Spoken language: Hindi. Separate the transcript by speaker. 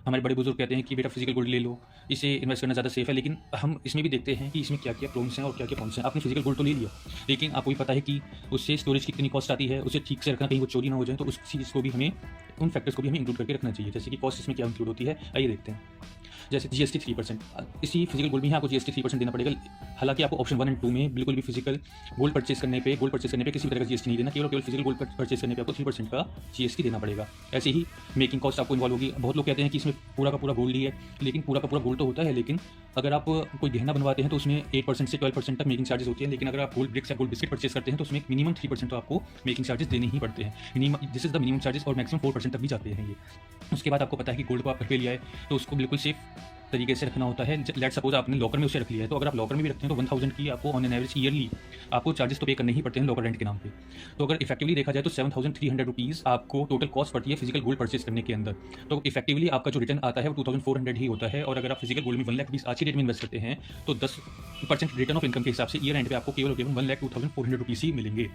Speaker 1: हमारे बड़े बुजुर्ग कहते हैं कि बेटा फिजिकल गोल्ड ले लो, इसे इन्वेस्ट करना ज़्यादा सेफ है। लेकिन हम इसमें भी देखते हैं कि इसमें क्या-क्या प्रॉब्लम्स हैं और क्या-क्या कॉन्स हैं। आपने फिजिकल गोल्ड तो ले लिया, लेकिन आपको भी पता है कि उससे स्टोरेज की कितनी कॉस्ट आती है, उसे ठीक से रखना, कहीं वो चोरी ना हो जाए, तो उस चीज़ को भी हमें, उन फैक्टर्स को भी हमें इंक्लूड करके रखना चाहिए। जैसे कि कॉस्ट इसमें क्या इंक्लूड होती है, आइए देखते हैं। जैसे जीएसटी 3%, इसी फिजिकल गोल्ड में ही आपको जीएसटी 3% देना पड़ेगा। हालाँकि आपको ऑप्शन 1 एंड 2 में बिल्कुल भी फिजिकल गोल्ड परचेज़ करने पे किसी भी तरह का जीएसटी नहीं देना, केवल और केवल फिजिकल गोल्ड परचेज़ करने पे आपको 3% का जीएसटी देना पड़ेगा। ऐसे ही मेकिंग कॉस्ट आपको इन्वॉल्व होगी। बहुत लोग कहते हैं कि इसमें पूरा का पूरा गोल्ड ही है, लेकिन पूरा का पूरा गोल्ड तो होता है, लेकिन अगर आप कोई गहना बनवाते हैं तो उसमें 8% से 12% तक मेकिंग चार्जेस होती है। लेकिन अगर आप गोल्ड ब्रिक्स या गोल्ड बिस्किट परचेज़ करते हैं तो उसमें मिनिमम 3% तो आपको मेकिंग चार्जेस देने ही पड़ते हैं। This is the minimum charges, और मैक्सिमम 4% तक भी जाते हैं ये। उसके बाद आपको पता है कि गोल्ड को आप घर पे ले आए तो उसको बिल्कुल सेफ तरीके से रखना होता है। लेट्स सपोज आपने लॉकर में उसे रख लिया है, तो अगर आप लॉकर में भी रखते हैं तो 1000 की आपको ऑन एन एवरेज ईयरली आपको चार्जेस तो पे करने ही पड़ते हैं लॉकर रेंट के नाम पे। तो अगर इफेक्टिवली देखा जाए तो 7300 रुपीज़ आपको टोटल कॉस्ट पड़ती है फिजिकल गोल्ड परचेज करने के अंदर। तो इफेक्टिवली आपका जो रिटर्न आता है वो 2400 ही होता है। और अगर आप फिजिकल गोल्ड में 1,20,000 आज की डेट में इन्वेस्ट करते हैं तो 10% रिटर्न ऑफ इनकम के हिसाब से ईयर एंड पे आपको केवल 1,02,400 रुपीज़ ही मिलेंगे।